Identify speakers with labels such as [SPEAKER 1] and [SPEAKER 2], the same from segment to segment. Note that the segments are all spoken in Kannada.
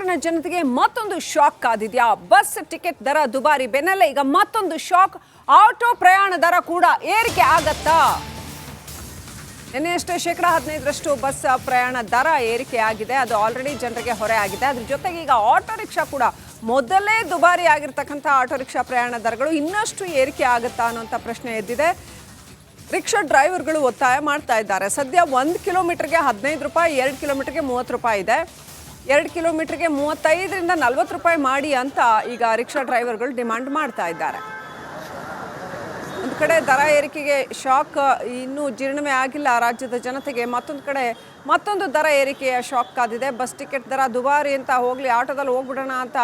[SPEAKER 1] ಕರುನಾಡಿನ ಜನತೆಗೆ ಮತ್ತೊಂದು ಶಾಕ್ ಕಾದಿದ್ಯಾ? ಬಸ್ ಟಿಕೆಟ್ ದರ ದುಬಾರಿ ಬೆನ್ನಲ್ಲೇ ಈಗ ಮತ್ತೊಂದು ಶಾಕ್. ಆಟೋ ಪ್ರಯಾಣ ದರ ಕೂಡ ಏರಿಕೆ ಆಗತ್ತಾ? ನಿನ್ನೆಯಷ್ಟೇ 15% ಬಸ್ ಪ್ರಯಾಣ ದರ ಏರಿಕೆ ಆಗಿದೆ. ಅದು ಆಲ್ರೆಡಿ ಜನರಿಗೆ ಹೊರೆ ಆಗಿದೆ. ಅದ್ರ ಜೊತೆಗೆ ಈಗ ಆಟೋ ರಿಕ್ಷಾ ಕೂಡ ಮೊದಲೇ ದುಬಾರಿ ಆಗಿರ್ತಕ್ಕಂಥ ಆಟೋ ರಿಕ್ಷಾ ಪ್ರಯಾಣ ದರಗಳು ಇನ್ನಷ್ಟು ಏರಿಕೆ ಆಗುತ್ತಾ ಅನ್ನೋಂಥ ಪ್ರಶ್ನೆ ಎದ್ದಿದೆ. ರಿಕ್ಷಾ ಡ್ರೈವರ್ಗಳು ಒತ್ತಾಯ ಮಾಡ್ತಾ ಇದ್ದಾರೆ. ಸದ್ಯ 1 ಕಿಲೋಮೀಟರ್ಗೆ 15 ರೂಪಾಯಿ, 2 ಕಿಲೋಮೀಟರ್ಗೆ 30 ರೂಪಾಯಿ ಇದೆ. 2 ಕಿಲೋಮೀಟರ್ಗೆ 35ರಿಂದ 40 ರೂಪಾಯಿ ಮಾಡಿ ಅಂತ ಈಗ ರಿಕ್ಷಾ ಡ್ರೈವರ್ಗಳು ಡಿಮಾಂಡ್ ಮಾಡ್ತಾ ಇದ್ದಾರೆ. ಒಂದು ಕಡೆ ದರ ಏರಿಕೆಗೆ ಶಾಕ್ ಇನ್ನೂ ಜೀರ್ಣವೇ ಆಗಿಲ್ಲ ರಾಜ್ಯದ ಜನತೆಗೆ. ಮತ್ತೊಂದು ಕಡೆ ಮತ್ತೊಂದು ದರ ಏರಿಕೆಯ ಶಾಕ್ ಕಾದಿದೆ. ಬಸ್ ಟಿಕೆಟ್ ದರ ದುಬಾರಿ ಅಂತ ಹೋಗ್ಲಿ, ಆಟೋದಲ್ಲಿ ಹೋಗ್ಬಿಡೋಣ ಅಂತ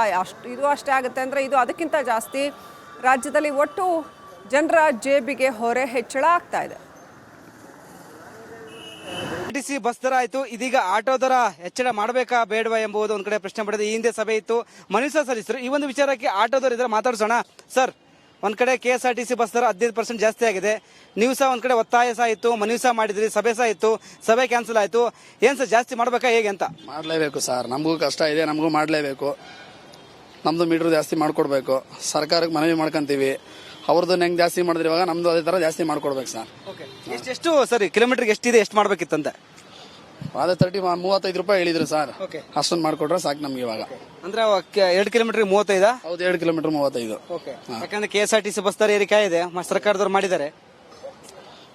[SPEAKER 1] ಇದು ಅಷ್ಟೇ ಆಗುತ್ತೆ ಅಂದರೆ ಇದು ಅದಕ್ಕಿಂತ ಜಾಸ್ತಿ. ರಾಜ್ಯದಲ್ಲಿ ಒಟ್ಟು ಜನರ ಜೇಬಿಗೆ ಹೊರೆ ಹೆಚ್ಚಳ ಆಗ್ತಾ ಇದೆ.
[SPEAKER 2] ಟಿಸಿ ಬಸ್ ದರ ಆಯ್ತು, ಇದೀಗ ಆಟೋ ದರ ಹೆಚ್ಚಳ ಮಾಡಬೇಕಾ ಬೇಡವಾ ಎಂಬುದು ಒಂದ್ ಕಡೆ ಪ್ರಶ್ನೆ ಪಡೆದ. ಈ ಹಿಂದೆ ಸಭೆ ಇತ್ತು, ಮನವಿ ಸಲ್ಲಿಸಿದ್ರು. ಈ ಒಂದು ವಿಚಾರಕ್ಕೆ ಆಟೋದವರು ಇದ್ರೆ ಮಾತಾಡ್ಸೋಣ. ಸರ್, ಒಂದ್ ಕಡೆ KSRTC ಬಸ್ ದರ 15% ಜಾಸ್ತಿ ಆಗಿದೆ. ನೀವು ಸಹ ಒಂದ್ ಕಡೆ ಒತ್ತಾಯ ಸಹ ಇತ್ತು, ಮನವಿ ಸಹ ಮಾಡಿದ್ರಿ, ಸಭೆ ಸಹ ಇತ್ತು, ಸಭೆ ಕ್ಯಾನ್ಸಲ್ ಆಯ್ತು. ಏನ್ ಸರ್, ಜಾಸ್ತಿ ಮಾಡ್ಬೇಕಾ ಹೇಗೆ ಅಂತ?
[SPEAKER 3] ಮಾಡಲೇಬೇಕು ಸರ್, ನಮಗೂ ಕಷ್ಟ ಇದೆ, ನಮಗೂ ಮಾಡಲೇಬೇಕು. ನಮ್ದು ಮೀಟರ್ ಜಾಸ್ತಿ ಮಾಡ್ಕೊಡ್ಬೇಕು. ಸರ್ಕಾರಕ್ಕೆ ಮನವಿ ಮಾಡ್ಕೊಂತೀವಿ. ಅವ್ರದ್ದು ಹೆಂಗ್ ಜಾಸ್ತಿ ಮಾಡಿದ್ರೆ ಇವಾಗ ನಮ್ದು ಅದೇ ತರ ಜಾಸ್ತಿ ಮಾಡ್ಕೊಡ್ಬೇಕು ಸರ್.
[SPEAKER 2] ಎಷ್ಟು ಸರಿ ಕಿಲೋಮೀಟರ್ಗೆ ಎಷ್ಟಿದೆ, ಎಷ್ಟು ಮಾಡ್ಬೇಕಿತ್ತಂತೆ?
[SPEAKER 3] ಅದೇ 35 ರೂಪಾಯಿ ಹೇಳಿದ್ರು ಸರ್. ಅಷ್ಟೊಂದು ಮಾಡ್ಕೊಟ್ರೆ ಸಾಕು ನಮ್ಗೆ ಇವಾಗ.
[SPEAKER 2] ಅಂದ್ರೆ 2 ಕಿಲೋಮೀಟರ್ 35?
[SPEAKER 3] ಹೌದು, 2 ಕಿಲೋಮೀಟರ್ 35.
[SPEAKER 2] ಯಾಕಂದ್ರೆ KSRTC ಬಸ್ ದರ ಏರಿಕೆ ಇದೆ, ಸರ್ಕಾರದವ್ರು ಮಾಡಿದ್ದಾರೆ.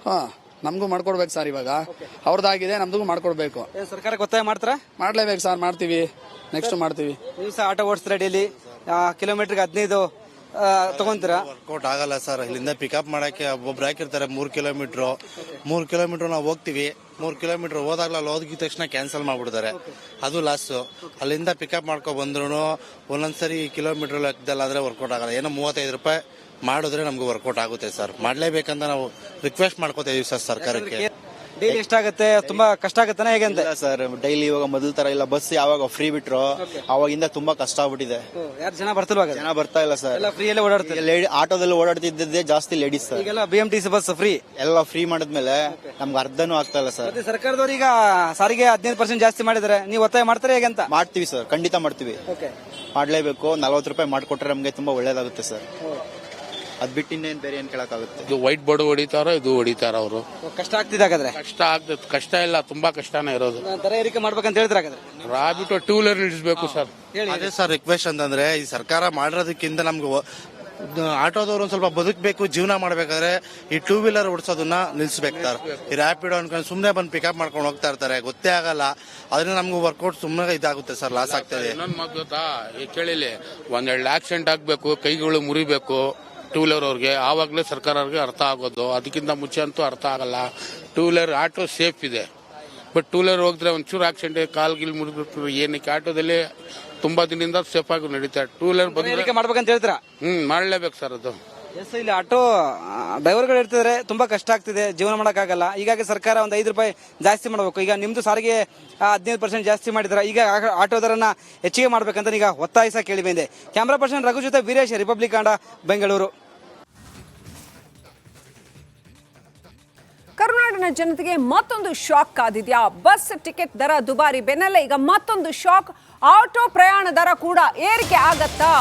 [SPEAKER 3] ಹಾ, ನಮಗೂ ಮಾಡ್ಕೊಡ್ಬೇಕು ಸರ್. ಇವಾಗ ಅವ್ರದ್ದಾಗಿದೆ, ನಮ್ದು ಮಾಡ್ಕೊಡ್ಬೇಕು.
[SPEAKER 2] ಸರ್ಕಾರಕ್ಕೆ ಒತ್ತಾಯ ಮಾಡ್ತಾರಾ?
[SPEAKER 3] ಮಾಡ್ಲೇಬೇಕು ಸರ್, ಮಾಡ್ತೀವಿ. ನೆಕ್ಸ್ಟ್ ಮಾಡ್ತೀವಿ.
[SPEAKER 2] ನೀವು ಸಹ ಆಟೋ ಓಡಿಸ್ತೀರಾ ಡೈಲಿ, ಕಿಲೋಮೀಟರ್ಗೆ 15 ತಗೊಂತೀರಾ?
[SPEAKER 4] ವರ್ಕೌಟ್ ಆಗಲ್ಲ ಸರ್. ಇಲ್ಲಿಂದ ಪಿಕಪ್ ಮಾಡಕ್ಕೆ ಒಬ್ಬೊಬ್ರು ಹಾಕಿರ್ತಾರೆ 3 ಕಿಲೋಮೀಟರ್ ನಾವು ಹೋಗ್ತೀವಿ. 3 ಕಿಲೋಮೀಟರ್ ಹೋದಾಗ್ಲ ಅಲ್ಲಿ ಹೋಗಿದ ತಕ್ಷಣ ಕ್ಯಾನ್ಸಲ್ ಮಾಡ್ಬಿಡ್ತಾರೆ, ಅದು ಲಾಸ್. ಅಲ್ಲಿಂದ ಪಿಕಪ್ ಮಾಡ್ಕೊ ಬಂದ್ರು ಒಂದೊಂದ್ಸರಿ ಕಿಲೋಮೀಟರ್ ಲೆಕ್ಕದಲ್ಲಿ ಆದ್ರೆ ವರ್ಕೌಟ್ ಆಗಲ್ಲ. ಏನೋ 35 ರೂಪಾಯಿ ಮಾಡಿದ್ರೆ ನಮ್ಗೆ ವರ್ಕೌಟ್ ಆಗುತ್ತೆ ಸರ್. ಮಾಡ್ಲೇಬೇಕಂತ ನಾವು ರಿಕ್ವೆಸ್ಟ್ ಮಾಡ್ಕೋತಾ ಇದೀವಿ ಸರ್ ಸರ್ಕಾರಕ್ಕೆ.
[SPEAKER 2] ಡೈಲಿ ಎಷ್ಟಾಗುತ್ತೆ? ತುಂಬಾ ಕಷ್ಟ ಆಗುತ್ತಾನೆ ಹೇಗೆ ಅಂತ?
[SPEAKER 5] ಸರ್, ಡೈಲಿ ಇವಾಗ ಮೊದಲ ತರ ಇಲ್ಲ. ಬಸ್ ಯಾವಾಗ ಫ್ರೀ ಬಿಟ್ರು ಅವಾಗಿಂದ ತುಂಬಾ ಕಷ್ಟ ಆಗ್ಬಿಟ್ಟಿದೆ.
[SPEAKER 2] ಯಾರು ಜನ ಬರ್ತಿಲ್ವಾಗ?
[SPEAKER 5] ಜನ ಬರ್ತಾ ಇಲ್ಲ ಸರ್.
[SPEAKER 2] ಫ್ರೀಯಲ್ಲೇ ಓಡಾಡ್ತಾರೆ.
[SPEAKER 5] ಆಟೋದಲ್ಲಿ ಓಡಾಡ್ತಿದ್ದೇ ಜಾಸ್ತಿ ಲೇಡೀಸ್ ಸರ್.
[SPEAKER 2] ಈಗೆಲ್ಲ BMTC ಬಸ್ ಫ್ರೀ,
[SPEAKER 5] ಎಲ್ಲ ಫ್ರೀ ಮಾಡಿದ್ಮೇಲೆ ನಮ್ಗೆ ಅರ್ಧನೂ ಆಗ್ತಾ ಇಲ್ಲ ಸರ್.
[SPEAKER 2] ಸರ್ಕಾರದವ್ರು ಈಗ ಸಾರಿಗೆ 15% ಜಾಸ್ತಿ ಮಾಡಿದ್ದಾರೆ. ನೀವು ಒತ್ತಾಯ ಮಾಡ್ತಾರೆ ಹೇಗೆ ಅಂತ?
[SPEAKER 5] ಮಾಡ್ತೀವಿ ಸರ್, ಖಂಡಿತ ಮಾಡ್ತೀವಿ. ಮಾಡ್ಲೇಬೇಕು. 40 ರೂಪಾಯಿ ಮಾಡ್ಕೊಟ್ರೆ ನಮ್ಗೆ ತುಂಬಾ ಒಳ್ಳೇದಾಗುತ್ತೆ ಸರ್. ಅದ್ ಬಿಟ್ಟು ಇನ್ನೇನ್ ಬೇರೆ ಏನ್ ಕೇಳಕ್ಕಾಗುತ್ತೆ?
[SPEAKER 6] ಇದು ವೈಟ್ ಬೋರ್ಡ್ ಹೊಡಿತಾರೋ ಇದು ಹೊಡಿತಾರ ಅವರು.
[SPEAKER 2] ಕಷ್ಟ ಆಗ್ತಿದೆ ಹಾಗಾದ್ರೆ?
[SPEAKER 6] ಕಷ್ಟ ಆಗ್ತದೆ. ಕಷ್ಟ ಇಲ್ಲ, ತುಂಬಾ ಕಷ್ಟನೇ ಇರೋದು.
[SPEAKER 2] ದರ ಏರಿಕೆ ಮಾಡ್ಬೇಕಂತ ಹೇಳ್ತಾರೆ ಹಾಗಾದ್ರೆ?
[SPEAKER 6] ರಾಬಿಟ್ಟು 2 ವೀಲರ್ ನಿಲ್ಲಿಸಬೇಕು ಸರ್.
[SPEAKER 4] ಅದೇ ಸರ್ ರಿಕ್ವೆಸ್ಟ್ ಅಂತಂದ್ರೆ, ಈ ಸರ್ಕಾರ ಮಾಡಿರೋದಕ್ಕಿಂತ ನಮ್ಗೆ ಆಟೋದವ್ರು ಒಂದ್ ಸ್ವಲ್ಪ ಬದುಕಬೇಕು, ಜೀವನ ಮಾಡ್ಬೇಕಾದ್ರೆ ಈ 2 ವೀಲರ್ ಓಡಿಸೋದನ್ನ ನಿಲ್ಸ್ಬೇಕು ಸರ್. ಈ ರ್ಯಾಪಿಡೋ ಅನ್ಕೊಂಡು ಸುಮ್ನೆ ಬಂದು ಪಿಕಪ್ ಮಾಡ್ಕೊಂಡು ಹೋಗ್ತಾ ಇರ್ತಾರೆ, ಗೊತ್ತೇ ಆಗಲ್ಲ. ಅದರಿಂದ ನಮ್ಗೆ ವರ್ಕೌಟ್ ಸುಮ್ಮನೆ ಇದಾಗುತ್ತೆ ಸರ್, ಲಾಸ್ ಆಗ್ತದೆ.
[SPEAKER 6] ಇನ್ನೊಂದ್ ಮಾತು ಗೊತ್ತಾ, ಈ ಕೇಳಿಲಿ, 1-2 ಆಕ್ಸಿಡೆಂಟ್ ಆಗ್ಬೇಕು, ಕೈಗಳು ಮುರಿಬೇಕು 2 ವೀಲರ್ ಅವ್ರಿಗೆ, ಆವಾಗಲೇ ಸರ್ಕಾರ ಅವ್ರಿಗೆ ಅರ್ಥ ಆಗೋದು. ಅದಕ್ಕಿಂತ ಮುಂಚೆ ಅಂತೂ ಅರ್ಥ ಆಗಲ್ಲ. 2 ವೀಲರ್ ಆಟೋ ಸೇಫ್ ಇದೆ, ಬಟ್ 2 ವೀಲರ್ ಹೋಗಿದ್ರೆ ಒಂಚೂರು ಆಕ್ಸಿಡೆಂಟ್, ಕಾಲ್ಗಿಲ್ ಮುರಿದ್ಬಿಟ್ರು ಏನಕ್ಕೆ? ಆಟೋದಲ್ಲಿ ತುಂಬಾ ದಿನದಿಂದ ಸೇಫ್ ಆಗಿ ನಡೀತಾರೆ. 2 ವೀಲರ್
[SPEAKER 2] ಬಂದು ಮಾಡ್ಬೇಕಂತ ಹೇಳ್ತೀರಾ?
[SPEAKER 6] ಮಾಡ್ಲೇಬೇಕು ಸರ್ ಅದು.
[SPEAKER 2] ಇಲ್ಲಿ ಆಟೋ ಡ್ರೈವರ್ಗಳು ಇರ್ತಿದ್ರೆ ತುಂಬಾ ಕಷ್ಟ ಆಗ್ತಿದೆ, ಜೀವನ ಮಾಡಕ್ಕಾಗಲ್ಲ. ಹೀಗಾಗಿ ಸರ್ಕಾರ ಒಂದು 5 ರೂಪಾಯಿ ಜಾಸ್ತಿ ಮಾಡಬೇಕು. ಈಗ ನಿಮ್ದು ಸಾರಿಗೆ 15% ಜಾಸ್ತಿ ಮಾಡಿದಾರೆ. ಈಗ ಆಟೋ ದರನ್ನ ಹೆಚ್ಚಿಗೆ ಮಾಡ್ಬೇಕಂತ ಈಗ ಒತ್ತಾಯ ಸಹ ಕೇಳಿ ಬಂದಿದೆ. ಕ್ಯಾಮ್ರಾ ಪರ್ಸನ್ ರಘು ಜೊತೆ ವೀರೇಶ್, ರಿಪಬ್ಲಿಕ್ ಕನ್ನಡ, ಬೆಂಗಳೂರು.
[SPEAKER 1] ಕರುನಾಡಿನ ಜನತೆಗೆ ಮತ್ತೊಂದು ಶಾಕ್ ಕಾದಿದ್ಯಾ? ಬಸ್ ಟಿಕೆಟ್ ದರ ದುಬಾರಿ ಬೆನ್ನಲ್ಲೇ ಈಗ ಮತ್ತೊಂದು ಶಾಕ್. ಆಟೋ ಪ್ರಯಾಣ ದರ ಕೂಡ ಏರಿಕೆ ಆಗತ್ತಾ?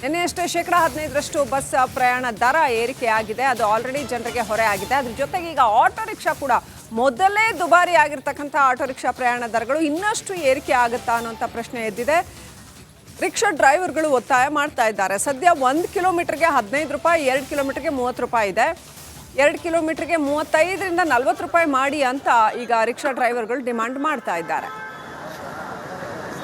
[SPEAKER 1] ನಿನ್ನೆಯಷ್ಟೇ 15% ಬಸ್ ಪ್ರಯಾಣ ದರ ಏರಿಕೆ ಆಗಿದೆ. ಅದು ಆಲ್ರೆಡಿ ಜನರಿಗೆ ಹೊರೆ ಆಗಿದೆ. ಅದ್ರ ಜೊತೆಗೆ ಈಗ ಆಟೋ ರಿಕ್ಷಾ ಕೂಡ ಮೊದಲೇ ದುಬಾರಿ ಆಗಿರ್ತಕ್ಕಂಥ ಆಟೋ ರಿಕ್ಷಾ ಪ್ರಯಾಣ ದರಗಳು ಇನ್ನಷ್ಟು ಏರಿಕೆ ಆಗುತ್ತಾ ಅನ್ನೋಂಥ ಪ್ರಶ್ನೆ ಎದ್ದಿದೆ. ರಿಕ್ಷಾ ಡ್ರೈವರ್ಗಳು ಒತ್ತಾಯ ಮಾಡ್ತಾ ಇದ್ದಾರೆ. ಸದ್ಯ 1 ಕಿಲೋಮೀಟರ್ಗೆ 15 ರೂಪಾಯಿ, 2 ಕಿಲೋಮೀಟರ್ಗೆ 30 ರೂಪಾಯಿ ಇದೆ. 2 ಕಿಲೋಮೀಟರ್ಗೆ 35ರಿಂದ 40 ರೂಪಾಯಿ ಮಾಡಿ ಅಂತ ಈಗ ರಿಕ್ಷಾ ಡ್ರೈವರ್ಗಳು ಡಿಮಾಂಡ್ ಮಾಡ್ತಾ ಇದ್ದಾರೆ.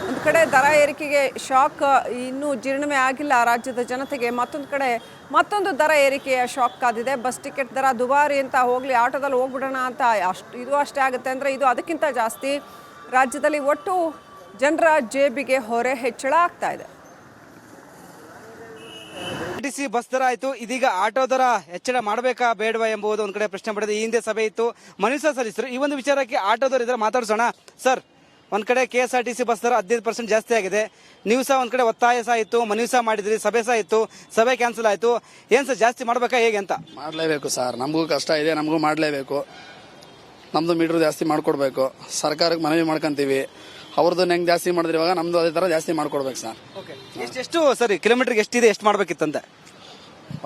[SPEAKER 1] ಒಂದು ಕಡೆ ದರ ಏರಿಕೆಗೆ ಶಾಕ್ ಇನ್ನೂ ಜೀರ್ಣವೇ ಆಗಿಲ್ಲ ರಾಜ್ಯದ ಜನತೆಗೆ. ಮತ್ತೊಂದು ಕಡೆ ಮತ್ತೊಂದು ದರ ಏರಿಕೆಯ ಶಾಕ್ ಕಾದಿದೆ. ಬಸ್ ಟಿಕೆಟ್ ದರ ದುಬಾರಿ ಅಂತ ಹೋಗ್ಲಿ, ಆಟೋದಲ್ಲಿ ಹೋಗ್ಬಿಡೋಣ ಅಂತ ಇದು ಅಷ್ಟೇ ಆಗುತ್ತೆ ಅಂದರೆ ಇದು ಅದಕ್ಕಿಂತ ಜಾಸ್ತಿ. ರಾಜ್ಯದಲ್ಲಿ ಒಟ್ಟು ಜನರ ಜೇಬಿಗೆ ಹೊರೆ ಹೆಚ್ಚಳ ಆಗ್ತಾ ಇದೆ.
[SPEAKER 2] KSRTC ಬಸ್ ದರ ಆಯ್ತು, ಇದೀಗ ಆಟೋ ದರ ಹೆಚ್ಚಳ ಮಾಡಬೇಕಾ ಬೇಡವಾ ಎಂಬುದು ಒಂದ್ ಕಡೆ ಪ್ರಶ್ನೆ ಪಡೆದ. ಈ ಹಿಂದೆ ಸಭೆ ಇತ್ತು, ಮನವಿ ಸಹ ಸಲ್ಲಿಸಿದ್ರು. ಈ ಒಂದು ವಿಚಾರಕ್ಕೆ ಆಟೋದವರು ಇದ್ರೆ ಮಾತಾಡ್ಸೋಣ. ಸರ್, ಒಂದ್ ಕಡೆ KSRTC ಬಸ್ ದರ 15% ಜಾಸ್ತಿ ಆಗಿದೆ. ನೀವು ಸಹ ಒಂದ್ ಕಡೆ ಒತ್ತಾಯ ಸಹ ಇತ್ತು, ಮನವಿ ಸಹ ಮಾಡಿದ್ರಿ, ಸಭೆ ಸಹ ಇತ್ತು, ಸಭೆ ಕ್ಯಾನ್ಸಲ್ ಆಯ್ತು. ಏನ್ ಸರ್, ಜಾಸ್ತಿ ಮಾಡ್ಬೇಕಾ ಹೇಗೆ ಅಂತ?
[SPEAKER 3] ಮಾಡ್ಲೇಬೇಕು ಸರ್, ನಮಗೂ ಕಷ್ಟ ಇದೆ, ನಮಗೂ ಮಾಡ್ಲೇಬೇಕು. ನಮ್ದು ಮೀಟರ್ ಜಾಸ್ತಿ ಮಾಡ್ಕೊಡ್ಬೇಕು. ಸರ್ಕಾರಕ್ಕೆ ಮನವಿ ಮಾಡ್ಕೊಂತೀವಿ. ಅವ್ರದ್ದು ಹೆಂಗ್ ಜಾಸ್ತಿ ಮಾಡಿದ್ರೆ ಇವಾಗ ನಮ್ದು ಅದೇ ತರ ಜಾಸ್ತಿ ಮಾಡ್ಕೊಡ್ಬೇಕು ಸರ್.
[SPEAKER 2] ಎಷ್ಟು ಸರಿ ಕಿಲೋಮೀಟರ್ಗೆ ಎಷ್ಟಿದೆ, ಎಷ್ಟು ಮಾಡ್ಬೇಕಿತ್ತಂತೆ?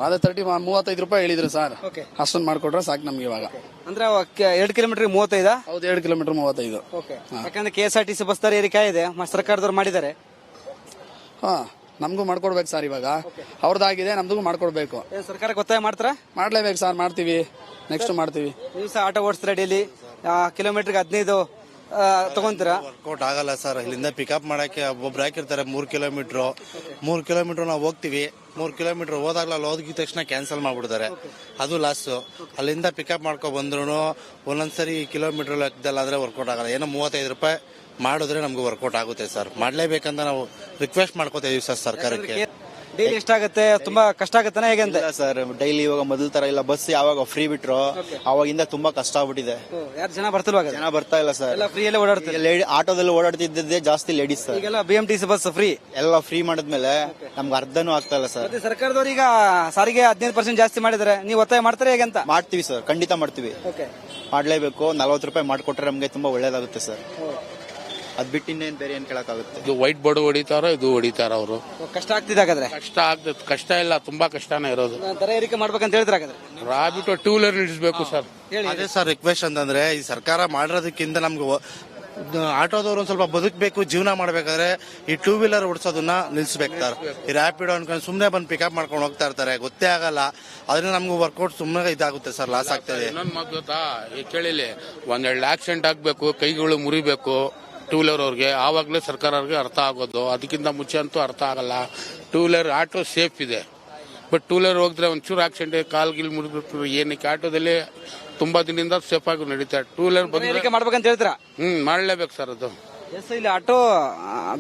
[SPEAKER 3] ಅದೇ 35 ರೂಪಾಯಿ ಹೇಳಿದ್ರು ಸರ್. ಅಷ್ಟೊಂದು ಮಾಡ್ಕೊಟ್ರೆ ಸಾಕು ನಮ್ಗೆ ಇವಾಗ.
[SPEAKER 2] ಅಂದ್ರೆ 2 ಕಿಲೋಮೀಟರ್ 35?
[SPEAKER 3] ಹೌದು, 2 ಕಿಲೋಮೀಟರ್ 35.
[SPEAKER 2] ಯಾಕಂದ್ರೆ KSRTC ಬಸ್ ದರ ಏರಿಕೆ ಇದೆ, ಸರ್ಕಾರದವ್ರು ಮಾಡಿದ್ದಾರೆ.
[SPEAKER 3] ಹಾ, ನಮಗೂ ಮಾಡ್ಕೊಡ್ಬೇಕು ಸರ್. ಇವಾಗ ಅವ್ರದ್ದಾಗಿದೆ, ನಮ್ದು ಮಾಡ್ಕೊಡ್ಬೇಕು.
[SPEAKER 2] ಸರ್ಕಾರಕ್ಕೆ ಒತ್ತಾಯ ಮಾಡ್ತಾರ?
[SPEAKER 3] ಮಾಡ್ಲೇಬೇಕು ಸರ್, ಮಾಡ್ತೀವಿ, ನೆಕ್ಸ್ಟ್ ಮಾಡ್ತೀವಿ.
[SPEAKER 2] ನೀವು ಸಹ ಆಟೋ ಓಡಿಸ್ತೀರಾ ಡೈಲಿ, ಕಿಲೋಮೀಟರ್ಗೆ 15 ತಗೊಂತೀರಾ?
[SPEAKER 4] ವರ್ಕೌಟ್ ಆಗಲ್ಲ ಸರ್. ಇಲ್ಲಿಂದ ಪಿಕಪ್ ಮಾಡಕ್ಕೆ ಒಬ್ಬೊಬ್ರು ಹಾಕಿರ್ತಾರೆ 3 ಕಿಲೋಮೀಟರ್ ನಾವು ಹೋಗ್ತೀವಿ. 3 ಕಿಲೋಮೀಟರ್ ಹೋದಾಗ್ಲ ಅಲ್ಲಿ ಹೋಗಿದ ತಕ್ಷಣ ಕ್ಯಾನ್ಸಲ್ ಮಾಡ್ಬಿಡ್ತಾರೆ. ಅದು ಲಾಸ್. ಅಲ್ಲಿಂದ ಪಿಕಪ್ ಮಾಡ್ಕೊ ಬಂದ್ರು ಒಂದೊಂದ್ಸರಿ ಕಿಲೋಮೀಟರ್ ಲೆಕ್ಕದಲ್ಲಾದ್ರೆ ವರ್ಕೌಟ್ ಆಗಲ್ಲ. ಏನೋ 35 ರೂಪಾಯಿ ಮಾಡಿದ್ರೆ ನಮ್ಗೆ ವರ್ಕೌಟ್ ಆಗುತ್ತೆ ಸರ್. ಮಾಡ್ಲೇಬೇಕಂತ ನಾವು ರಿಕ್ವೆಸ್ಟ್ ಮಾಡ್ಕೋತಾ ಇದೀವಿ ಸರ್ ಸರ್ಕಾರಕ್ಕೆ.
[SPEAKER 2] ಡೈಲಿ ಎಷ್ಟಾಗುತ್ತೆ? ತುಂಬಾ ಕಷ್ಟ ಆಗುತ್ತಾನೆ ಹೇಗೆ ಅಂತ?
[SPEAKER 5] ಸರ್, ಡೈಲಿ ಇವಾಗ ಮೊದಲ ತರ ಇಲ್ಲ. ಬಸ್ ಯಾವಾಗ ಫ್ರೀ ಬಿಟ್ರು ಅವಾಗಿಂದ ತುಂಬಾ ಕಷ್ಟ ಆಗ್ಬಿಟ್ಟಿದೆ.
[SPEAKER 2] ಯಾರು ಜನ ಬರ್ತಿಲ್ವಾಗ?
[SPEAKER 5] ಜನ ಬರ್ತಾ ಇಲ್ಲ ಸರ್.
[SPEAKER 2] ಎಲ್ಲ ಫ್ರೀ ಅಲ್ಲೇ ಓಡಾಡ್ತಾರೆ.
[SPEAKER 5] ಆಟೋದಲ್ಲಿ ಓಡಾಡ್ತಿದ್ದೇ ಜಾಸ್ತಿ ಲೇಡೀಸ್ ಸರ್.
[SPEAKER 2] ಈಗೆಲ್ಲ BMTC ಬಸ್ ಫ್ರೀ,
[SPEAKER 5] ಎಲ್ಲ ಫ್ರೀ ಮಾಡಿದ್ಮೇಲೆ ನಮ್ಗೆ ಅರ್ಧನೂ ಆಗ್ತಾ ಇಲ್ಲ ಸರ್.
[SPEAKER 2] ಸರ್ಕಾರದವ್ರು ಈಗ ಸಾರಿಗೆ 15% ಜಾಸ್ತಿ ಮಾಡಿದ್ದಾರೆ, ನೀವು ಒತ್ತಾಯ ಮಾಡ್ತಾರೆ ಹೇಗೆ ಅಂತ?
[SPEAKER 5] ಮಾಡ್ತೀವಿ ಸರ್, ಖಂಡಿತ ಮಾಡ್ತೀವಿ. ಮಾಡ್ಲೇಬೇಕು. 40 ರೂಪಾಯಿ ಮಾಡ್ಕೊಟ್ರೆ ನಮ್ಗೆ ತುಂಬಾ ಒಳ್ಳೇದಾಗುತ್ತೆ ಸರ್. ಅದ್ ಬಿಟ್ಟು ಇನ್ನೇನ್ ಬೇರೆ ಏನ್ ಕೇಳಕ್ಕಾಗುತ್ತೆ?
[SPEAKER 6] ಇದು ವೈಟ್ ಬೋರ್ಡ್ ಹೊಡಿತಾರ, ಇದು ಹೊಡಿತಾರ. ಅವರು
[SPEAKER 2] ಕಷ್ಟ ಆಗ್ತಿದೆ ಹಾಗಾದ್ರೆ?
[SPEAKER 6] ಕಷ್ಟ ಆಗ್ತದೆ. ಕಷ್ಟ ಇಲ್ಲ, ತುಂಬಾ ಕಷ್ಟನೇ ಇರೋದು.
[SPEAKER 2] ದರ ಏರಿಕೆ ಮಾಡ್ಬೇಕಂತ ಹೇಳಿದ್ರೆ ಹಾಗಾದ್ರೆ
[SPEAKER 6] ರಾಬಿಟ್ಟು 2 ವೀಲರ್ ನಿಲ್ಲಿಸಬೇಕು ಸರ್.
[SPEAKER 4] ಅದೇ ಸರ್ ರಿಕ್ವೆಸ್ಟ್ ಅಂತಂದ್ರೆ, ಈ ಸರ್ಕಾರ ಮಾಡಿರೋದಕ್ಕಿಂತ ನಮ್ಗೆ ಆಟೋದವ್ರು ಒಂದ್ ಸ್ವಲ್ಪ ಬದುಕಬೇಕು, ಜೀವನ ಮಾಡ್ಬೇಕಾದ್ರೆ ಈ 2 ವೀಲರ್ ಓಡಿಸೋದನ್ನ ನಿಲ್ಸ್ಬೇಕು ಸರ್. ಈ ರ್ಯಾಪಿಡೋ ಅನ್ಕೊಂಡು ಸುಮ್ನೆ ಬಂದು ಪಿಕಪ್ ಮಾಡ್ಕೊಂಡು ಹೋಗ್ತಾ ಇರ್ತಾರೆ, ಗೊತ್ತೇ ಆಗಲ್ಲ. ಅದನ್ನ ನಮ್ಗೆ ವರ್ಕೌಟ್ ಸುಮ್ಮನೆ ಇದಾಗುತ್ತೆ ಸರ್, ಲಾಸ್ ಆಗ್ತದೆ.
[SPEAKER 6] ಇನ್ನೊಂದು ಮಾತು ಗೊತ್ತಾ, ಈ ಕೇಳಿಲಿ, 1-2 ಆಕ್ಸಿಡೆಂಟ್ ಆಗ್ಬೇಕು, ಕೈಗಳು ಮುರಿಬೇಕು 2 ವೀಲರ್ ಅವ್ರಿಗೆ, ಆವಾಗಲೇ ಸರ್ಕಾರಕ್ಕೆ ಅರ್ಥ ಆಗೋದು. ಅದಕ್ಕಿಂತ ಮುಂಚೆ ಅಂತೂ ಅರ್ಥ ಆಗಲ್ಲ. 2 ವೀಲರ್ ಆಟೋ ಸೇಫ್ ಇದೆ, ಬಟ್ 2 ವೀಲರ್ ಹೋಗಿದ್ರೆ ಒಂಚೂರು ಆಕ್ಸಿಡೆಂಟ್, ಕಾಲ್ಗಿಲ್ ಮುರಿದ್ಬಿಟ್ರು ಏನಕ್ಕೆ? ಆಟೋದಲ್ಲಿ ತುಂಬಾ ದಿನದಿಂದ ಸೇಫ್ ಆಗಿ ನಡೀತಾರೆ. 2 ವೀಲರ್
[SPEAKER 2] ಏರಿಕೆ ಮಾಡ್ಬೇಕಂತ ಹೇಳ್ತೀರಾ?
[SPEAKER 6] ಮಾಡ್ಲೇಬೇಕು ಸರ್ ಅದು.
[SPEAKER 2] ಇಲ್ಲಿ ಆಟೋ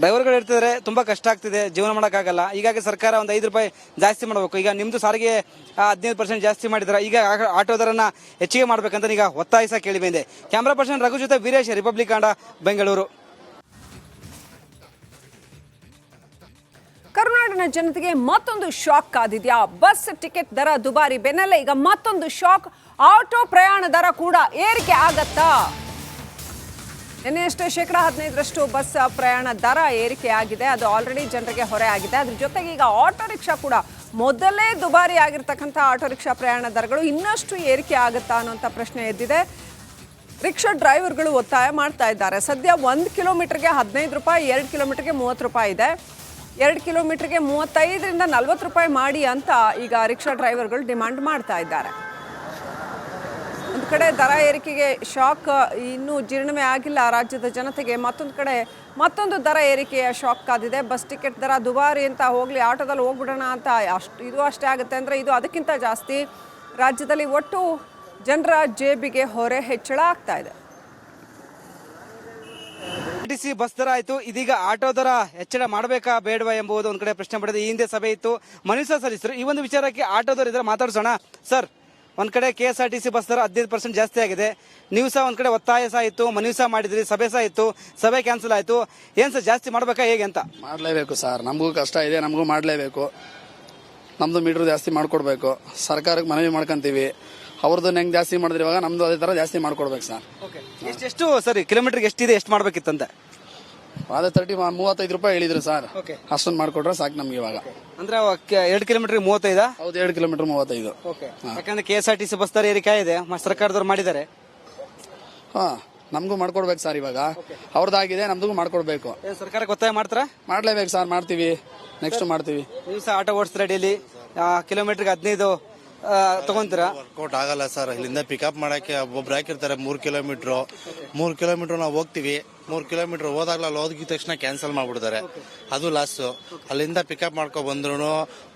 [SPEAKER 2] ಡ್ರೈವರ್ಗಳು ಇರ್ತಿದ್ರೆ ತುಂಬಾ ಕಷ್ಟ ಆಗ್ತಿದೆ, ಜೀವನ ಮಾಡಕ್ಕಾಗಲ್ಲ. ಹೀಗಾಗಿ ಸರ್ಕಾರ ಒಂದು 5 ರೂಪಾಯಿ ಜಾಸ್ತಿ ಮಾಡಬೇಕು. ಈಗ ನಿಮ್ದು ಸಾರಿಗೆ 15% ಜಾಸ್ತಿ ಮಾಡಿದ್ರ, ಈಗ ಆಟೋ ದರನ ಹೆಚ್ಚಿಗೆ ಮಾಡ್ಬೇಕಂತ ಈಗ ಒತ್ತಾಯಿಸ ಕೇಳಿ ಬಂದೆ. ಕ್ಯಾಮ್ರಾ ಪರ್ಸನ್ ರಘು ಜೊತೆ ವೀರೇಶ್, ರಿಪಬ್ಲಿಕ್ ಕನ್ನಡ, ಬೆಂಗಳೂರು.
[SPEAKER 1] ಕರುನಾಡಿನ ಜನತೆಗೆ ಮತ್ತೊಂದು ಶಾಕ್ ಕಾದಿದ್ಯಾ? ಬಸ್ ಟಿಕೆಟ್ ದರ ದುಬಾರಿ ಬೆನ್ನಲ್ಲೇ ಈಗ ಮತ್ತೊಂದು ಶಾಕ್. ಆಟೋ ಪ್ರಯಾಣ ದರ ಕೂಡ ಏರಿಕೆ ಆಗತ್ತಾ? ನಿನ್ನೆಯಷ್ಟೇ 15% ಬಸ್ ಪ್ರಯಾಣ ದರ ಏರಿಕೆ ಆಗಿದೆ, ಅದು ಆಲ್ರೆಡಿ ಜನರಿಗೆ ಹೊರೆ ಆಗಿದೆ. ಅದ್ರ ಜೊತೆಗೆ ಈಗ ಆಟೋ ರಿಕ್ಷಾ ಕೂಡ, ಮೊದಲೇ ದುಬಾರಿ ಆಗಿರ್ತಕ್ಕಂಥ ಆಟೋ ರಿಕ್ಷಾ ಪ್ರಯಾಣ ದರಗಳು ಇನ್ನಷ್ಟು ಏರಿಕೆ ಆಗುತ್ತಾ ಅನ್ನೋಂಥ ಪ್ರಶ್ನೆ ಎದ್ದಿದೆ. ರಿಕ್ಷಾ ಡ್ರೈವರ್ಗಳು ಒತ್ತಾಯ ಮಾಡ್ತಾ ಇದ್ದಾರೆ. ಸದ್ಯ 1 ಕಿಲೋಮೀಟರ್ಗೆ 15 ರೂಪಾಯಿ, 2 ಕಿಲೋಮೀಟರ್ಗೆ 30 ರೂಪಾಯಿ ಇದೆ. 2 ಕಿಲೋಮೀಟರ್ಗೆ 35ರಿಂದ 40 ರೂಪಾಯಿ ಮಾಡಿ ಅಂತ ಈಗ ರಿಕ್ಷಾ ಡ್ರೈವರ್ಗಳು ಡಿಮಾಂಡ್ ಮಾಡ್ತಾ ಇದ್ದಾರೆ. ಒಂದು ಕಡೆ ದರ ಏರಿಕೆಗೆ ಶಾಕ್ ಇನ್ನೂ ಜೀರ್ಣವೇ ಆಗಿಲ್ಲ ರಾಜ್ಯದ ಜನತೆಗೆ. ಮತ್ತೊಂದು ಕಡೆ ಮತ್ತೊಂದು ದರ ಏರಿಕೆಯ ಶಾಕ್ ಕಾದಿದೆ. ಬಸ್ ಟಿಕೆಟ್ ದರ ದುಬಾರಿ ಅಂತ ಹೋಗ್ಲಿ, ಆಟೋದಲ್ಲಿ ಹೋಗ್ಬಿಡೋಣ ಅಂತ ಇದು ಅಷ್ಟೇ ಆಗುತ್ತೆ ಅಂದರೆ ಇದು ಅದಕ್ಕಿಂತ ಜಾಸ್ತಿ. ರಾಜ್ಯದಲ್ಲಿ ಒಟ್ಟು ಜನರ ಜೇಬಿಗೆ ಹೊರೆ ಹೆಚ್ಚಳ ಆಗ್ತಾ ಇದೆ.
[SPEAKER 2] KSRTC ಬಸ್ ದರ ಆಯ್ತು, ಇದೀಗ ಆಟೋ ದರ ಹೆಚ್ಚಳ ಮಾಡಬೇಕಾ ಬೇಡವಾ ಎಂಬುದು ಒಂದ್ ಕಡೆ ಪ್ರಶ್ನೆ ಪಡೆದಿದೆ. ಈ ಹಿಂದೆ ಸಭೆ ಇತ್ತು, ಮನವಿ ಸಲ್ಲಿಸಿದ್ರು. ಈ ಒಂದು ವಿಚಾರಕ್ಕೆ ಆಟೋದವರು ಇದ್ರೆ ಮಾತಾಡ್ಸೋಣ. ಸರ್, ಒಂದ್ ಕಡೆ KSRTC ಬಸ್ ದರ 15% ಜಾಸ್ತಿ ಆಗಿದೆ, ನೀವು ಸಹ ಒಂದ್ ಕಡೆ ಒತ್ತಾಯ ಸಹ ಇತ್ತು, ಮನವಿ ಸಹ ಮಾಡಿದ್ರಿ, ಸಭೆ ಸಹ ಇತ್ತು, ಸಭೆ ಕ್ಯಾನ್ಸಲ್ ಆಯ್ತು. ಏನ್ ಸರ್ ಜಾಸ್ತಿ ಮಾಡ್ಬೇಕಾ ಹೇಗೆ ಅಂತ?
[SPEAKER 3] ಮಾಡ್ಲೇಬೇಕು ಸರ್, ನಮಗೂ ಕಷ್ಟ ಇದೆ, ನಮಗೂ ಮಾಡ್ಲೇಬೇಕು. ನಮ್ದು ಮೀಟರ್ ಜಾಸ್ತಿ ಮಾಡ್ಕೊಡ್ಬೇಕು. ಸರ್ಕಾರಕ್ಕೆ ಮನವಿ ಮಾಡ್ಕೊಂತೀವಿ. ಅವ್ರದ್ದು ಹೆಂಗ್ ಜಾಸ್ತಿ ಮಾಡಿದ್ರೆ ಇವಾಗ ನಮ್ದು ಅದೇ ತರ ಜಾಸ್ತಿ ಮಾಡ್ಕೊಡ್ಬೇಕು ಸರ್.
[SPEAKER 2] ಎಷ್ಟು ಸರಿ ಕಿಲೋಮೀಟರ್ಗೆ ಎಷ್ಟಿದೆ, ಎಷ್ಟು ಮಾಡ್ಬೇಕಿತ್ತಂತೆ?
[SPEAKER 3] ಅದೇ 35 ರೂಪಾಯಿ ಹೇಳಿದ್ರು ಸರ್. ಅಷ್ಟೊಂದು ಮಾಡ್ಕೊಟ್ರೆ ಸಾಕು ನಮ್ಗೆ ಇವಾಗ.
[SPEAKER 2] ಅಂದ್ರೆ 2 ಕಿಲೋಮೀಟರ್ 35?
[SPEAKER 3] ಹೌದು, 2 ಕಿಲೋಮೀಟರ್ 35.
[SPEAKER 2] ಯಾಕಂದ್ರೆ KSRTC ಬಸ್ ದರ ಏರಿಕೆ ಇದೆ, ಸರ್ಕಾರದವ್ರು ಮಾಡಿದ್ದಾರೆ.
[SPEAKER 3] ಹಾ, ನಮಗೂ ಮಾಡ್ಕೊಡ್ಬೇಕು ಸರ್. ಇವಾಗ ಅವ್ರದ್ದಾಗಿದೆ, ನಮ್ದು ಮಾಡ್ಕೊಡ್ಬೇಕು.
[SPEAKER 2] ಸರ್ಕಾರಕ್ಕೆ ಒತ್ತಾಯ ಮಾಡ್ತಾರ?
[SPEAKER 3] ಮಾಡ್ಲೇಬೇಕು ಸರ್, ಮಾಡ್ತೀವಿ, ನೆಕ್ಸ್ಟ್ ಮಾಡ್ತೀವಿ.
[SPEAKER 2] ನೀವು ಸಹ ಆಟೋ ಓಡಿಸ್ತೀರಾ ಡೈಲಿ, ಕಿಲೋಮೀಟರ್ಗೆ 15 ತಗೊಂತೀರಾ?
[SPEAKER 4] ವರ್ಕೌಟ್ ಆಗಲ್ಲ ಸರ್. ಇಲ್ಲಿಂದ ಪಿಕಪ್ ಮಾಡಕ್ಕೆ ಒಬ್ಬೊಬ್ರು ಹಾಕಿರ್ತಾರೆ 3 ಕಿಲೋಮೀಟರ್ ನಾವು ಹೋಗ್ತೀವಿ. 3 ಕಿಲೋಮೀಟರ್ ಹೋದಾಗ್ಲ ಅಲ್ಲಿ ಹೋಗಿದ ತಕ್ಷಣ ಕ್ಯಾನ್ಸಲ್ ಮಾಡ್ಬಿಡ್ತಾರೆ. ಅದು ಲಾಸ್. ಅಲ್ಲಿಂದ ಪಿಕಪ್ ಮಾಡ್ಕೊ ಬಂದ್ರು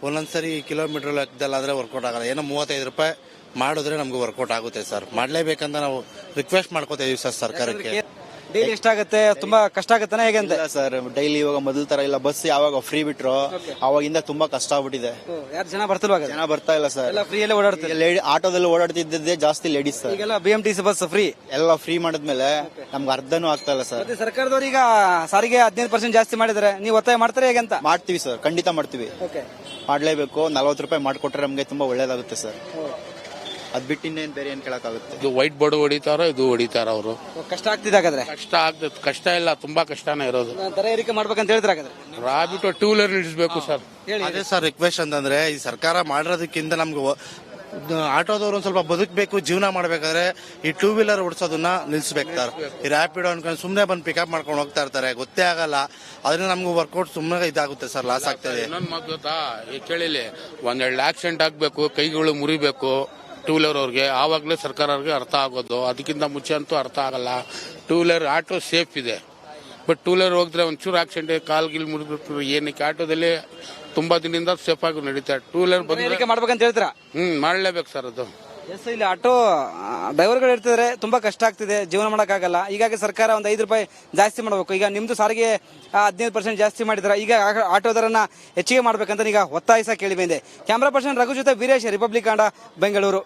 [SPEAKER 4] ಒಂದೊಂದ್ಸರಿ ಕಿಲೋಮೀಟರ್ ಲೆಕ್ಕದಲ್ಲಾದ್ರೆ ವರ್ಕೌಟ್ ಆಗಲ್ಲ. ಏನೋ 35 ರೂಪಾಯಿ ಮಾಡಿದ್ರೆ ನಮ್ಗೆ ವರ್ಕೌಟ್ ಆಗುತ್ತೆ ಸರ್. ಮಾಡ್ಲೇಬೇಕಂತ ನಾವು ರಿಕ್ವೆಸ್ಟ್ ಮಾಡ್ಕೋತಾ ಇದೀವಿ ಸರ್ ಸರ್ಕಾರಕ್ಕೆ.
[SPEAKER 2] ಡೈಲಿ ಎಷ್ಟಾಗುತ್ತೆ? ತುಂಬಾ ಕಷ್ಟ ಆಗುತ್ತಾನೆ ಹೇಗೆ ಅಂತ?
[SPEAKER 5] ಸರ್, ಡೈಲಿ ಇವಾಗ ಮೊದಲ ತರ ಇಲ್ಲ. ಬಸ್ ಯಾವಾಗ ಫ್ರೀ ಬಿಟ್ರು ಅವಾಗಿಂದ ತುಂಬಾ ಕಷ್ಟ ಆಗ್ಬಿಟ್ಟಿದೆ.
[SPEAKER 2] ಯಾರು ಜನ ಬರ್ತಿಲ್ವಾಗ?
[SPEAKER 5] ಜನ ಬರ್ತಾ ಇಲ್ಲ ಸರ್.
[SPEAKER 2] ಎಲ್ಲ ಫ್ರೀ ಅಲ್ಲೇ ಓಡಾಡ್ತಾರೆ.
[SPEAKER 5] ಆಟೋದಲ್ಲಿ ಓಡಾಡ್ತಿದ್ದೇ ಜಾಸ್ತಿ ಲೇಡೀಸ್ ಸರ್.
[SPEAKER 2] ಈಗೆಲ್ಲ BMTC ಬಸ್ ಫ್ರೀ,
[SPEAKER 5] ಎಲ್ಲ ಫ್ರೀ ಮಾಡಿದ್ಮೇಲೆ ನಮ್ಗೆ ಅರ್ಧನೂ ಆಗ್ತಾ ಇಲ್ಲ ಸರ್.
[SPEAKER 2] ಸರ್ಕಾರದವ್ರು ಈಗ ಸಾರಿಗೆ 15% ಜಾಸ್ತಿ ಮಾಡಿದ್ದಾರೆ, ನೀವು ಒತ್ತಾಯ ಮಾಡ್ತಾರೆ ಹೇಗೆ ಅಂತ?
[SPEAKER 5] ಮಾಡ್ತೀವಿ ಸರ್, ಖಂಡಿತ ಮಾಡ್ತೀವಿ. ಮಾಡ್ಲೇಬೇಕು. 40 ರೂಪಾಯಿ ಮಾಡ್ಕೊಟ್ರೆ ನಮ್ಗೆ ತುಂಬಾ ಒಳ್ಳೇದಾಗುತ್ತೆ ಸರ್. ಅದ್ ಬಿಟ್ಟು ಇನ್ನೇನ್ ಬೇರೆ ಏನ್ ಕೇಳಕ್ಕಾಗುತ್ತೆ.
[SPEAKER 6] ಇದು ವೈಟ್ ಬೋರ್ಡ್ ಹೊಡಿತಾರೋ ಇದು ಹೊಡಿತಾರ ಅವರು.
[SPEAKER 2] ಕಷ್ಟ ಆಗ್ತಿದೆ ಹಾಗಾದ್ರೆ.
[SPEAKER 6] ಕಷ್ಟ ಆಗ್ತದೆ, ಕಷ್ಟ ಇಲ್ಲ, ತುಂಬಾ ಕಷ್ಟನೇ ಇರೋದು.
[SPEAKER 2] ದರ ಏರಿಕೆ ಮಾಡ್ಬೇಕಂತ ಹೇಳಿದ್ರೆ ಹಾಗಾದ್ರೆ
[SPEAKER 6] ರಾಬಿಟ್ಟು ಟೂ ವೀಲರ್ ನಿಲ್ಲಿಸಬೇಕು ಸರ್.
[SPEAKER 4] ಅದೇ ಸರ್ ರಿಕ್ವೆಸ್ಟ್ ಅಂತಂದ್ರೆ ಈ ಸರ್ಕಾರ ಮಾಡಿರೋದಕ್ಕಿಂತ ನಮ್ಗೆ ಆಟೋದವ್ರು ಒಂದ್ ಸ್ವಲ್ಪ ಬದುಕಬೇಕು, ಜೀವನ ಮಾಡ್ಬೇಕಾದ್ರೆ ಈ ಟೂ ವೀಲರ್ ಓಡಿಸೋದನ್ನ ನಿಲ್ಸ್ಬೇಕು ಸರ್. ಈ ರ್ಯಾಪಿಡೋ ಅನ್ಕೊಂಡು ಸುಮ್ನೆ ಬಂದು ಪಿಕಪ್ ಮಾಡ್ಕೊಂಡು ಹೋಗ್ತಾ ಇರ್ತಾರೆ, ಗೊತ್ತೇ ಆಗಲ್ಲ. ಅದನ್ನ ನಮ್ಗೆ ವರ್ಕೌಟ್ ಸುಮ್ಮನೆ ಇದಾಗುತ್ತೆ ಸರ್, ಲಾಸ್ ಆಗ್ತದೆ.
[SPEAKER 6] ಇನ್ನೊಂದು ಮಾತು ಗೊತ್ತಾ, ಈ ಕೇಳಿಲಿ, ಒಂದೆರಡು ಆಕ್ಸಿಡೆಂಟ್ ಆಗ್ಬೇಕು, ಕೈಗಳು ಮುರಿಬೇಕು ಟೂ ವೀಲರ್ ಅವ್ರಿಗೆ, ಆವಾಗಲೇ ಸರ್ಕಾರ ಅವ್ರಿಗೆ ಅರ್ಥ ಆಗೋದು. ಅದಕ್ಕಿಂತ ಮುಂಚೆ ಅಂತೂ ಅರ್ಥ ಆಗಲ್ಲ. ಟೂ ವೀಲರ್ ಆಟೋ ಸೇಫ್ ಇದೆ, ಬಟ್ ಟೂ ವೀಲರ್ ಹೋಗಿದ್ರೆ ಒಂಚೂರು ಆಕ್ಸಿಡೆಂಟ್ ಕಾಲ್ಗಿಲ್ ಮುರಿದ್ರು ಏನಕ್ಕೆ. ಆಟೋದಲ್ಲಿ ತುಂಬಾ ದಿನದಿಂದ ಸೇಫ್ ಆಗಿ ನಡೀತಾರೆ. ಟೂ ವೀಲರ್
[SPEAKER 2] ಏರಿಕೆ ಮಾಡ್ಬೇಕಂತ ಹೇಳ್ತೀರಾ?
[SPEAKER 6] ಮಾಡ್ಲೇಬೇಕು ಸರ್ ಅದು.
[SPEAKER 2] ಎಸ್, ಇಲ್ಲಿ ಆಟೋ ಡ್ರೈವರ್ಗಳು ಇರ್ತಿದ್ರೆ ತುಂಬಾ ಕಷ್ಟ ಆಗ್ತಿದೆ, ಜೀವನ ಮಾಡೋಕ್ಕಾಗಲ್ಲ. ಹೀಗಾಗಿ ಸರ್ಕಾರ ಒಂದು 5 ರೂಪಾಯಿ ಜಾಸ್ತಿ ಮಾಡಬೇಕು. ಈಗ ನಿಮ್ದು ಸಾರಿಗೆ 15% ಜಾಸ್ತಿ ಮಾಡಿದ್ರ, ಈಗ ಆಟೋ ದರನ ಹೆಚ್ಚಿಗೆ ಮಾಡ್ಬೇಕಂತ ಈಗ ಒತ್ತಾಯಿಸ ಕೇಳಿ ಬಂದೆ. ಕ್ಯಾಮ್ರಾ ಪರ್ಸನ್ ರಘು ಜೊತೆ ವೀರೇಶ್, ರಿಪಬ್ಲಿಕ್ ಕನ್ನಡ, ಬೆಂಗಳೂರು.